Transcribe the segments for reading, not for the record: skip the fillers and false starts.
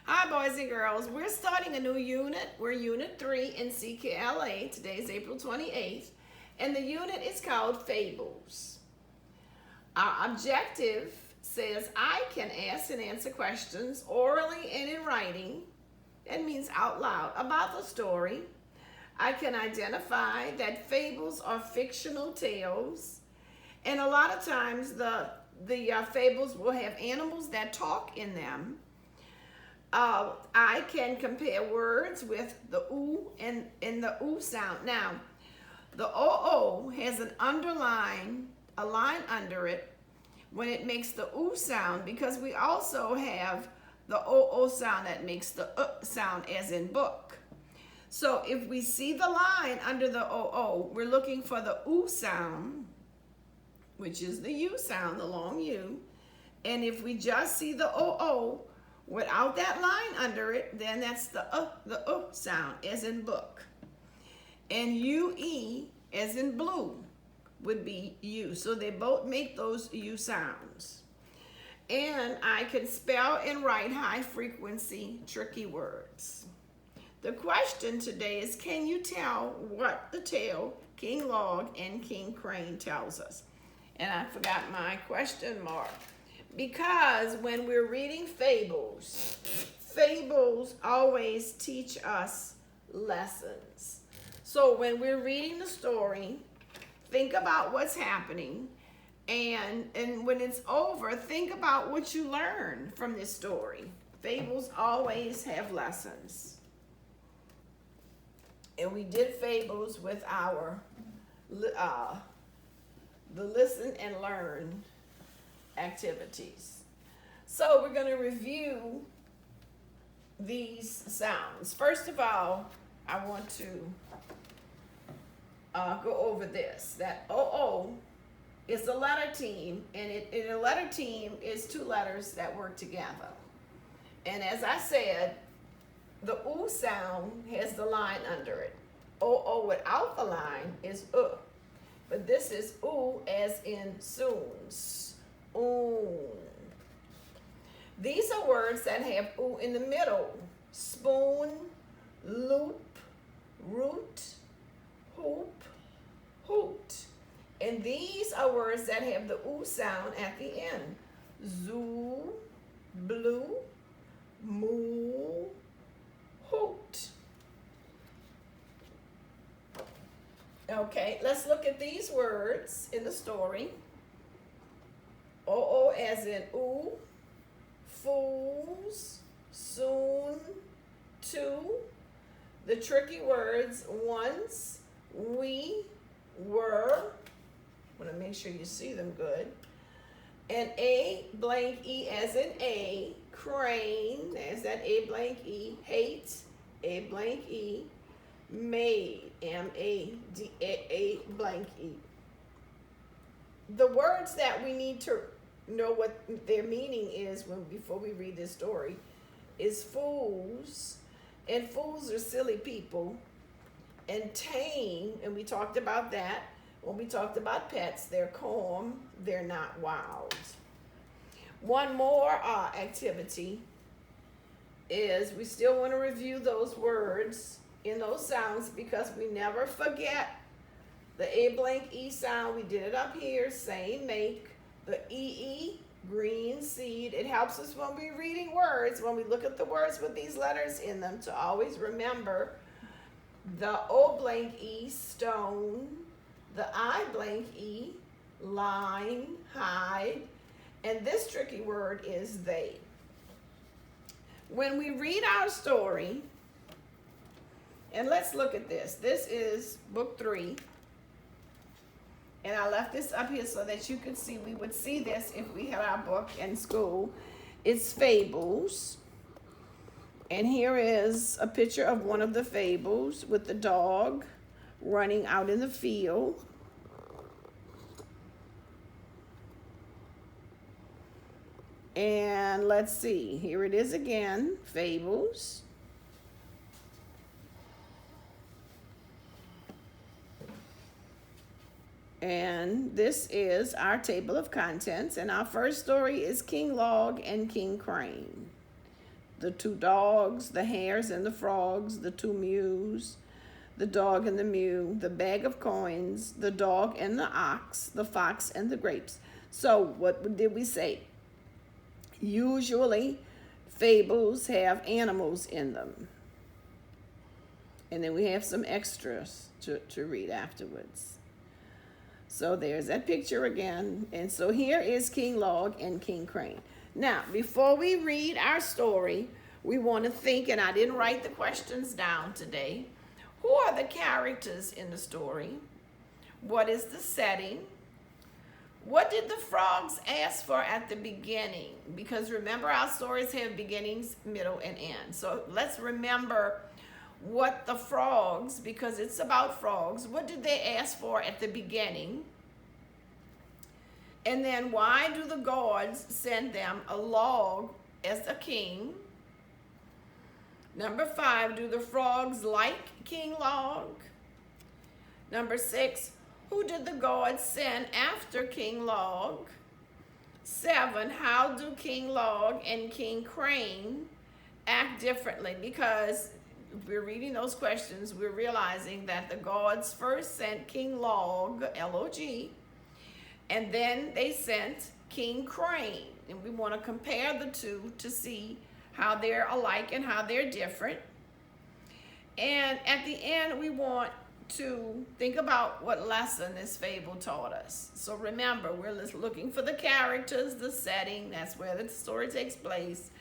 Hi, boys and girls. We're starting a new unit. We're Unit 3 in CKLA. Today is April 28th, and the unit is called Fables. Our objective says I can ask and answer questions orally and in writing. That means out loud about the story. I can identify that fables are fictional tales, and a lot of times the fables will have animals that talk in them. I can compare words with the ooh and the ooh sound. Now, the o has a line under it when it makes the ooh sound, because we also have the o sound that makes the sound, as in book. So if we see the line under the o, we're looking for the ooh sound, which is the u sound, the long u. And if we just see the o without that line under it, then that's the sound, as in book. And ue, as in blue, would be u. So they both make those u sounds. And I can spell and write high frequency tricky words. The question today is, can you tell what the tale King Log and King Crane tells us? And I forgot my question mark. Because when we're reading fables, fables always teach us lessons. So when we're reading the story, think about what's happening, and when it's over, think about what you learned from this story. Fables always have lessons. And we did fables with our the listen and learn activities. So we're going to review these sounds. First of all, I want to go over this. That o is a letter team, and in a letter team is two letters that work together. And as I said, the oo sound has the line under it. O without the line is but this is oo as in soon. These are words that have oo in the middle: spoon, loop, root, hoop, hoot. And these are words that have the oo sound at the end: zoo, blue, moo, hoot. Okay, let's look at these words in the story. O as in ooh, fools, soon, two. The tricky words: once, we, were. I want to make sure you see them good. And a blank e as in a, crane, there's that a blank e, hate, a blank e, made, M-A-D-A blank e. The words that we need to know what their meaning is before we read this story is fools, and fools are silly people, and tame, and we talked about that when we talked about pets. They're calm, they're not wild. One more activity is we still want to review those words in those sounds, because we never forget the a blank e sound. We did it up here, same make. The ee, green seed. It helps us when we're reading words, when we look at the words with these letters in them, to always remember the o blank e, stone, the I blank e, line, hide, and this tricky word is they. When we read our story, and let's look at this. This is book 3. And I left this up here so that you could see, we would see this if we had our book in school. It's Fables. And here is a picture of one of the fables with the dog running out in the field. And let's see, here it is again, Fables. And this is our table of contents. And our first story is King Log and King Crane. the two dogs, the hares and the frogs, the two mews, the dog and the mew, the bag of coins, the dog and the ox, the fox and the grapes. So what did we say? Usually, fables have animals in them. And then we have some extras to read afterwards. So there's that picture again. And so here is King Log and King Crane. Now, before we read our story, we want to think, and I didn't write the questions down today. Who are the characters in the story? What is the setting? What did the frogs ask for at the beginning? Because remember, our stories have beginnings, middle, and end. So let's remember what the frogs, because it's about frogs, what did they ask for at the beginning? And then why do the gods send them a log as a king? Number 5, do the frogs like King Log? Number 6, who did the gods send after King Log? 7, how do King Log and King Crane act differently? Because if we're reading those questions, we're realizing that the gods first sent King Log, L-O-G, and then they sent King Crane. And we want to compare the two to see how they're alike and how they're different. And at the end, we want to think about what lesson this fable taught us. So remember, we're looking for the characters, the setting, that's where the story takes place.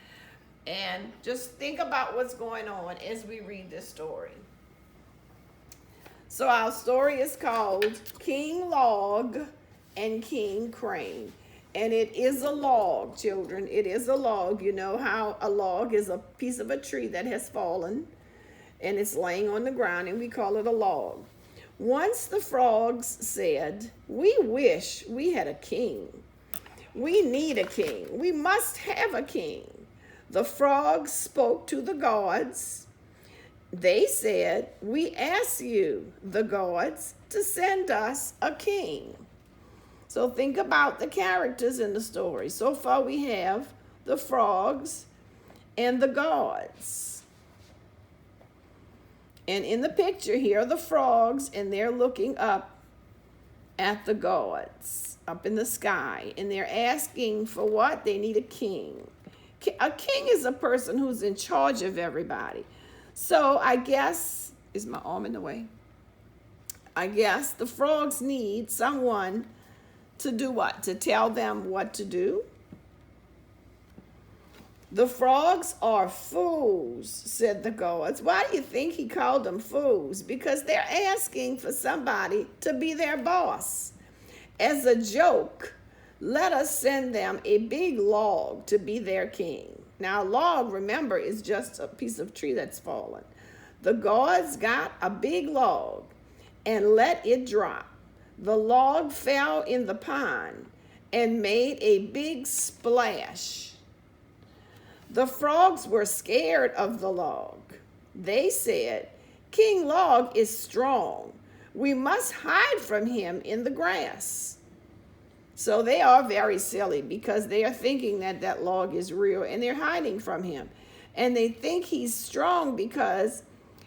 And just think about what's going on as we read this story. So our story is called King Log and King Crane. And it is a log, children. It is a log. You know how a log is a piece of a tree that has fallen and it's laying on the ground, and we call it a log. Once the frogs said, "We wish we had a king. We need a king. We must have a king." The frogs spoke to the gods. They said, "We ask you, the gods, to send us a king." So think about the characters in the story. So far we have the frogs and the gods. And in the picture here are the frogs, and they're looking up at the gods up in the sky. And they're asking for what? They need a king. A king is a person who's in charge of everybody. So I guess, is my arm in the way? I guess the frogs need someone to do what? To tell them what to do? The frogs are fools, said the gods. Why do you think he called them fools? Because they're asking for somebody to be their boss. As a joke, let us send them a big log to be their king. Now, a log, remember, is just a piece of tree that's fallen. The gods got a big log and let it drop. The log fell in the pond and made a big splash. The frogs were scared of the log. They said, "King Log is strong. We must hide from him in the grass." So they are very silly because they are thinking that that log is real, and they're hiding from him. And they think he's strong because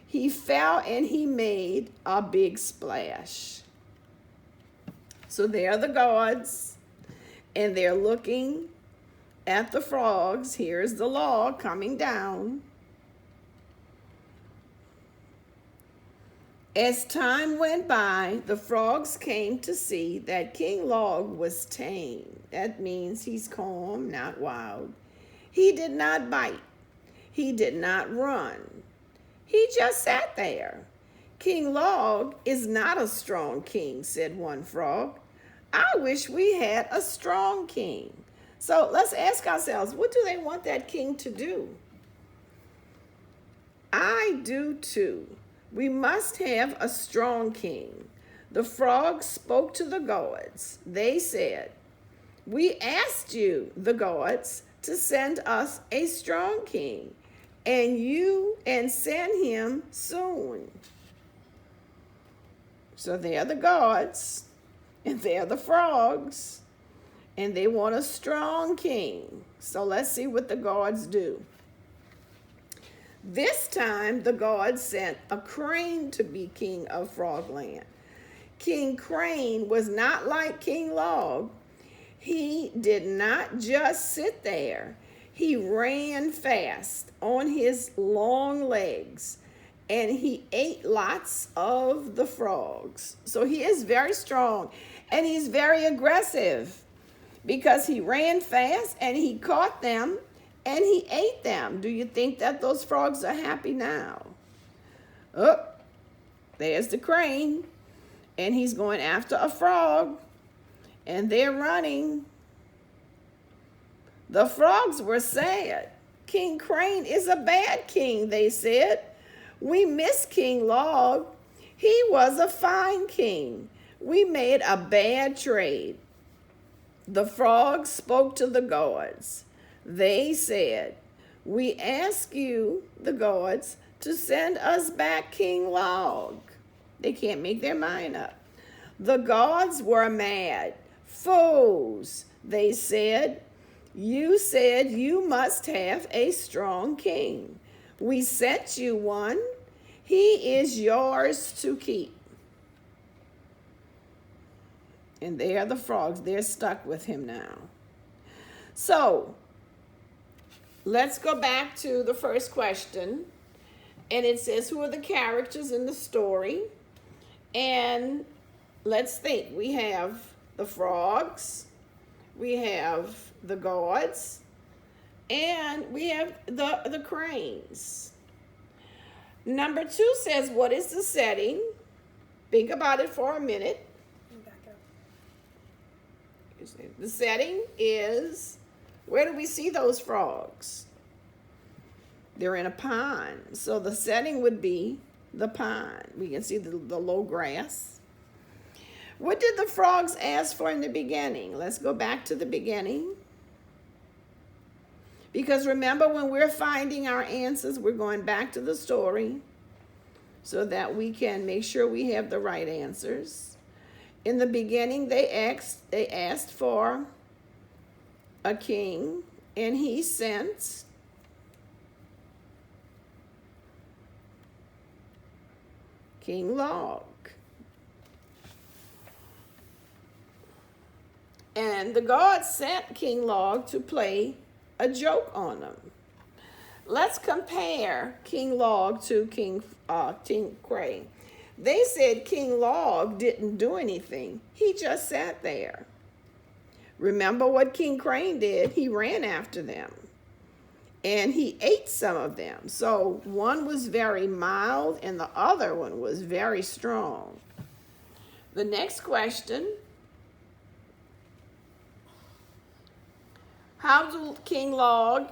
he fell and he made a big splash. So there are the gods, and they're looking at the frogs. Here's the log coming down. As time went by, the frogs came to see that King Log was tame. That means he's calm, not wild. He did not bite. He did not run. He just sat there. "King Log is not a strong king," said one frog. "I wish we had a strong king." So let's ask ourselves, what do they want that king to do? I do too. We must have a strong king. The frogs spoke to the gods. They said, "We asked you, the gods, to send us a strong king, and send him soon." So they're the gods, and they're the frogs, and they want a strong king. So let's see what the gods do. This time the gods sent a crane to be king of Frogland. King Crane was not like King Log. He did not just sit there. He ran fast on his long legs, and he ate lots of the frogs. So he is very strong, and he's very aggressive because he ran fast and he caught them and he ate them. Do you think that those frogs are happy now? Oh, there's the crane, and he's going after a frog, and they're running. The frogs were sad. King Crane is a bad king, they said. We miss King Log. He was a fine king. We made a bad trade. The frogs spoke to the gods. They said, we ask you, the gods, to send us back King Log. They can't make their mind up. The gods were mad. Fools, they said. You said you must have a strong king. We sent you one. He is yours to keep. And they are the frogs. They're stuck with him now. So, let's go back to the first question. And it says, who are the characters in the story? And let's think. We have the frogs. We have the gods. And we have the cranes. Number 2 says, what is the setting? Think about it for a minute. The setting is, where do we see those frogs? They're in a pond. So the setting would be the pond. We can see the low grass. What did the frogs ask for in the beginning? Let's go back to the beginning. Because remember, when we're finding our answers, we're going back to the story so that we can make sure we have the right answers. In the beginning, they asked for a king, and he sent King Log. And the gods sent King Log to play a joke on them. Let's compare King Log to King Crane. They said King Log didn't do anything. He just sat there. Remember what King Crane did? He ran after them. And he ate some of them. So one was very mild and the other one was very strong. The next question. How do King Log,